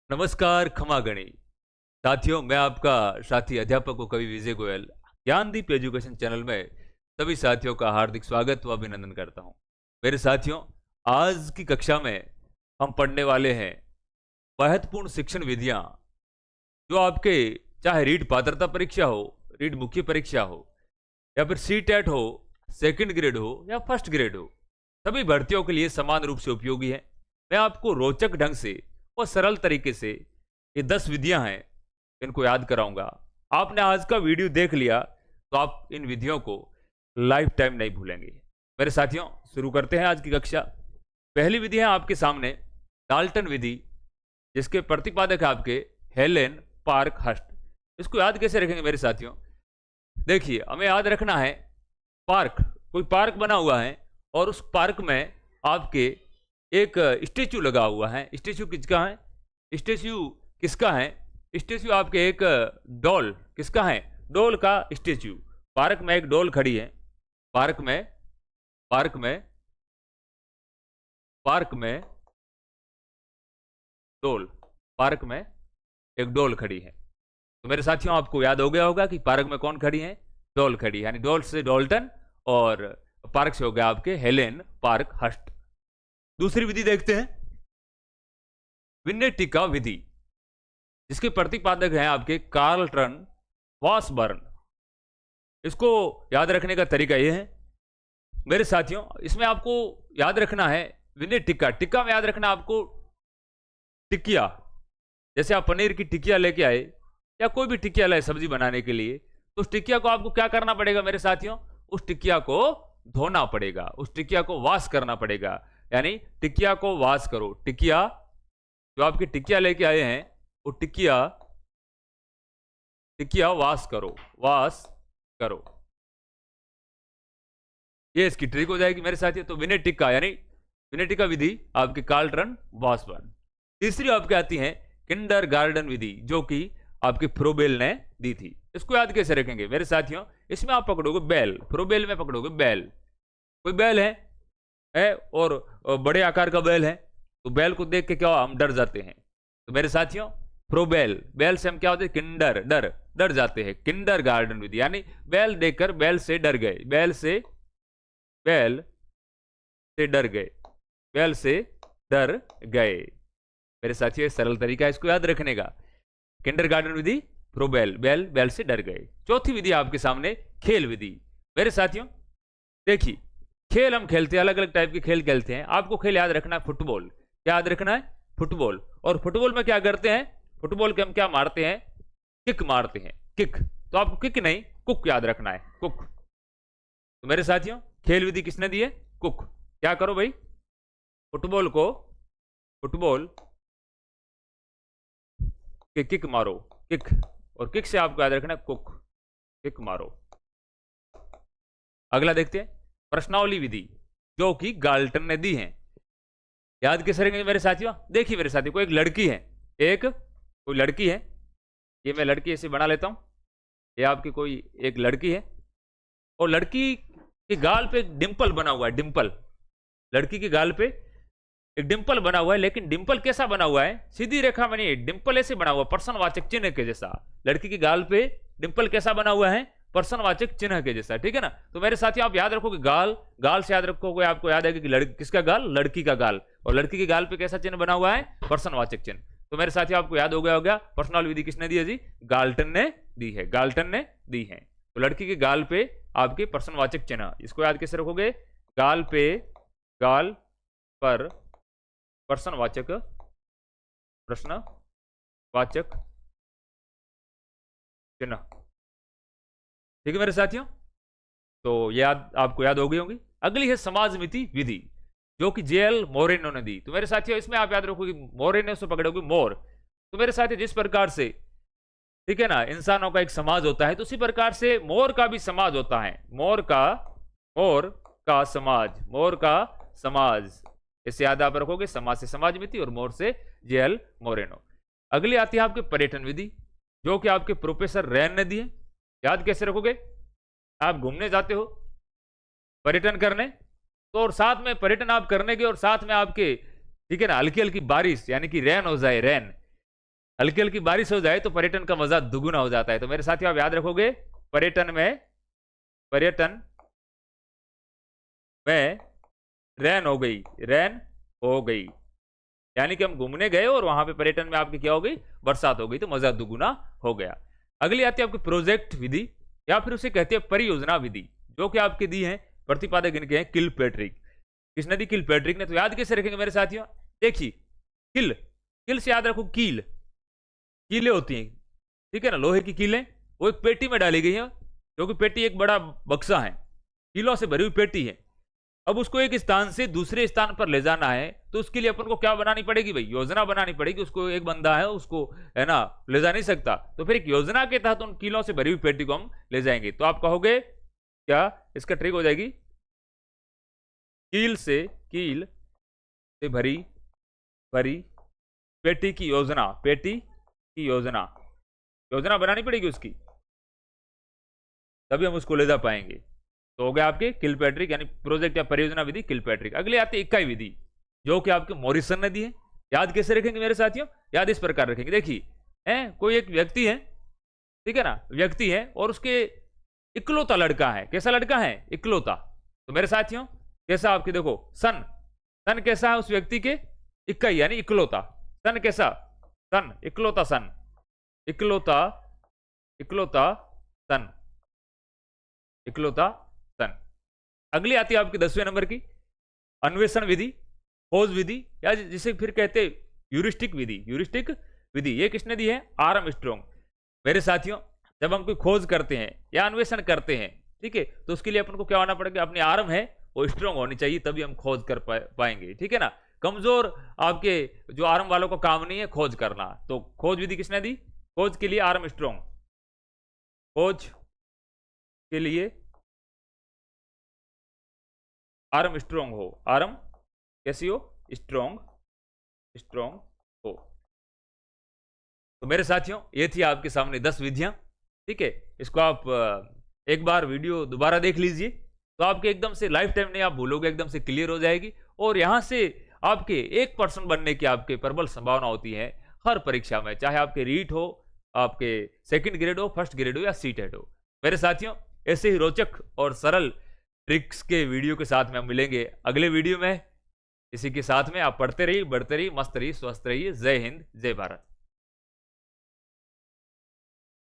नमस्कार खमागणी साथियों, मैं आपका साथी अध्यापक और कवि विजय गोयल ज्ञानदीप एजुकेशन चैनल में सभी साथियों का हार्दिक स्वागत व अभिनंदन करता हूं। मेरे साथियों, आज की कक्षा में हम पढ़ने वाले हैं महत्वपूर्ण शिक्षण विधियां जो आपके चाहे रीट पात्रता परीक्षा हो, रीट मुख्य परीक्षा हो या फिर सी टेट हो, सेकंड ग्रेड हो या फर्स्ट ग्रेड हो, सभी भर्तियों के लिए समान रूप से उपयोगी है। मैं आपको रोचक ढंग से और सरल तरीके से ये 10 विधियां हैं, इनको याद कराऊंगा। आपने आज का वीडियो देख लिया तो आप इन विधियों को लाइफ टाइम नहीं भूलेंगे। मेरे साथियों, शुरू करते हैं आज की कक्षा। पहली विधि है आपके सामने डाल्टन विधि, जिसके प्रतिपादक है आपके हेलेन पार्क हस्ट। इसको याद कैसे रखेंगे मेरे साथियों? देखिए, हमें याद रखना है पार्क, कोई पार्क बना हुआ है और उस पार्क में आपके एक स्टेचू लगा हुआ है। स्टेचू किसका है? स्टेचू किसका है? स्टेचू आपके एक डॉल किसका है? डॉल का स्टेचू। पार्क में एक डॉल खड़ी है। पार्क में पार्क में पार्क में डॉल, पार्क में एक डॉल खड़ी है। तो मेरे साथियों, आपको याद हो गया होगा कि पार्क में कौन खड़ी है? डॉल खड़ी है। यानी डॉल से डॉल्टन और पार्क से हो गया आपके हेलेन पार्क हस्ट। दूसरी विधि देखते हैं, विनेटिका विधि, जिसके प्रतिपादक हैं आपके कार्लटन वासबर्न। इसको याद रखने का तरीका यह है मेरे साथियों, इसमें आपको याद रखना है विनेटिका। टिक्का में याद रखना आपको टिकिया। जैसे आप पनीर की टिकिया लेके आए या कोई भी टिकिया लाए सब्जी बनाने के लिए, तो उस टिकिया को आपको क्या करना पड़ेगा मेरे साथियों? उस टिकिया को धोना पड़ेगा, उस टिकिया को वाश करना पड़ेगा। यानी टिकिया को वाश करो। टिकिया, जो आपकी टिकिया लेके आए हैं, वो टिकिया वाश करो, वाश करो। ये इसकी ट्रिक हो जाएगी मेरे साथियों। तो विनेटिका यानी विनेटिका विधि आपकी कार्लटन वासबर्न। तीसरी आपके आती है किंडरगार्टन विधि, जो कि आपकी फ्रोबेल ने दी थी। इसको याद कैसे रखेंगे मेरे साथियों? इसमें आप पकड़ोगे बैल, फ्रोबेल में पकड़ोगे बैल। कोई बैल है और बड़े आकार का बैल है, तो बैल को देख के क्या हम डर जाते हैं। तो मेरे साथियों, प्रोबेल, बैल से हम क्या होते हैं? किंडर, डर जाते हैं। किंडरगार्टन विधि यानी बैल देखकर बैल से डर गए, बैल से डर गए, बैल से डर गए। मेरे साथियों, सरल तरीका है इसको याद रखने का। किंडरगार्टन विधि, प्रोबेल, बैल से डर गए। चौथी विधि आपके सामने खेल विधि। मेरे साथियों देखिए, खेल हम खेलते हैं, अलग अलग टाइप के खेल खेलते हैं। आपको खेल याद रखना है फुटबॉल। क्या याद रखना है? फुटबॉल। और फुटबॉल में क्या करते हैं? फुटबॉल के हम क्या मारते हैं? किक मारते हैं, किक। तो आपको किक नहीं, कुक याद रखना है, कुक। तो मेरे साथियों, खेल विधि किसने दी है? कुक। क्या करो भाई? फुटबॉल के किक मारो, किक। और किक से आपको याद रखना है कुक, किक मारो। अगला देखते हैं प्रश्नावली विधि, जो कि गाल्टन ने दी है। याद कैसे रखेंगे मेरे साथियों? देखिए मेरे साथियों, कोई एक लड़की है, कोई लड़की है। ये मैं लड़की ऐसे बना लेता हूं। ये आपकी कोई एक लड़की है और लड़की के गाल पे एक डिंपल बना हुआ है, डिंपल। लड़की के गाल पे एक डिंपल बना हुआ है, लेकिन डिंपल कैसा बना हुआ है? सीधी रेखा में नहीं, डिंपल ऐसे बना हुआ, प्रश्नवाचक चिन्ह के जैसा। लड़की के गाल पे डिंपल कैसा बना हुआ है? प्रश्नवाचक चिन्ह के जैसा, ठीक है ना? तो मेरे साथियों, आप याद रखोगे गाल से याद रखोगे, आपको याद है कि किसका गाल? लड़की का गाल। और लड़की के गाल पे कैसा चिन्ह बना हुआ है? प्रश्नवाचक चिन्ह। तो मेरे साथियों, आपको याद हो गया प्रश्नावली विधि किसने दी है जी? गाल्टन ने दी है, गाल्टन ने दी है। तो लड़की के गाल पे आपके प्रश्नवाचक चिन्ह, इसको याद कैसे रखोगे? गाल पर प्रश्नवाचक चिन्ह, ठीक है मेरे साथियों? तो याद आपको याद हो गई होंगी। अगली है समाजमिति विधि, जो कि जेएल मोरेनो ने दी। तो मेरे साथियों, इसमें आप याद रखोगे मोरेनो से पकड़ोगे मोर। तो मेरे साथियों, जिस प्रकार से, ठीक है ना, इंसानों का एक समाज होता है, तो उसी प्रकार से मोर का भी समाज होता है। मोर का समाज, इसे याद आप रखोगे। समाज से समाजमिति और मोर से जेएल मोरेनो। अगली आती है आपके पर्यटन विधि, जो कि आपके प्रोफेसर रैन ने दी है। याद कैसे रखोगे? आप घूमने जाते हो, पर्यटन करने, तो और साथ में पर्यटन आप करने के और साथ में आपके, ठीक है ना, हल्की हल्की बारिश यानी कि रेन हो जाए, रेन, हल्की हल्की बारिश हो जाए तो पर्यटन का मजा दुगुना हो जाता है। तो मेरे साथियों आप याद रखोगे, पर्यटन में रैन हो गई, रैन हो गई, यानी कि हम घूमने गए और वहां पे पर्यटन में आपकी क्या हो गई, बरसात हो गई, तो मजा दुगुना हो गया। अगली आती है आपकी प्रोजेक्ट विधि या फिर उसे कहते हैं परियोजना विधि, जो कि आपके दी है प्रतिपादक इनके हैं किलपैट्रिक। किसने दी? किलपैट्रिक ने। तो याद कैसे रखेंगे मेरे साथियों? देखिए, किल, किल से याद रखो कील, कीलें होती हैं, ठीक है ना, लोहे की कीलें, वो एक पेटी में डाली गई है, क्योंकि पेटी एक बड़ा बक्सा है, कीलों से भरी हुई पेटी है। अब उसको एक स्थान से दूसरे स्थान पर ले जाना है, तो उसके लिए अपन को क्या बनानी पड़ेगी भाई? योजना बनानी पड़ेगी। उसको एक बंदा है, उसको है ना ले जा नहीं सकता, तो फिर एक योजना के तहत उन कीलों से भरी हुई पेटी को हम ले जाएंगे। तो आप कहोगे क्या इसका ट्रिक हो जाएगी? कील से भरी भरी पेटी की योजना, पेटी की योजना, योजना बनानी पड़ेगी उसकी, तभी हम उसको ले जा पाएंगे। तो हो गया आपके किलपैट्रिक यानी प्रोजेक्ट या परियोजना विधि किलपैट्रिक। अगले आते इकाई विधि, जो कि आपके मॉरिसन ने दी है। याद कैसे रखेंगे मेरे साथियों? याद इस प्रकार रखेंगे, देखिए है कोई एक व्यक्ति है, ठीक है ना, व्यक्ति है और उसके इकलौता लड़का है। कैसा लड़का है? इकलौता। तो मेरे साथियों कैसा आपके देखो, सन, सन कैसा है उस व्यक्ति के? इकाई यानी इकलौता। सन कैसा? सन, इकलौता सन, इकलौता, इकलौता सन, इकलौता सन। अगली आती है आपकी 10वें नंबर की अन्वेषण विधि, खोज विधि, या जिसे फिर कहते हैं यूरिस्टिक विधि। यूरिस्टिक विधि ये किसने दी है? Arm strong. मेरे साथियों जब हम कोई खोज करते हैं या अन्वेषण करते हैं, ठीक है, तो उसके लिए अपन को क्या होना पड़ेगा? अपनी आर्म है वो स्ट्रॉन्ग होनी चाहिए, तभी हम खोज कर पाएंगे, ठीक है ना। कमजोर आपके जो आर्म वालों को काम नहीं है खोज करना। तो खोज विधि किसने दी? खोज के लिए आर्म स्ट्रॉन्ग, खोज के लिए आर्म स्ट्रॉन्ग हो। आर्म कैसी हो? स्ट्रॉन्ग, स्ट्रॉन्ग हो। तो मेरे साथियों ये थी आपके सामने 10 विधियां, ठीक है। इसको आप एक बार वीडियो दोबारा देख लीजिए, तो आपके एकदम से लाइफ टाइम नहीं आप भूलोगे, एकदम से क्लियर हो जाएगी। और यहां से आपके 1% बनने की आपके प्रबल संभावना होती है हर परीक्षा में, चाहे आपके रीट हो, आपके सेकंड ग्रेड हो, फर्स्ट ग्रेड हो या सीटेट हो। मेरे साथियों ऐसे ही रोचक और सरल ट्रिक्स के वीडियो के साथ में हम मिलेंगे अगले वीडियो में। इसी के साथ में आप पढ़ते रहिए, बढ़ते रहिए, मस्त रहिए, स्वस्थ रहिए। जय हिंद, जय भारत।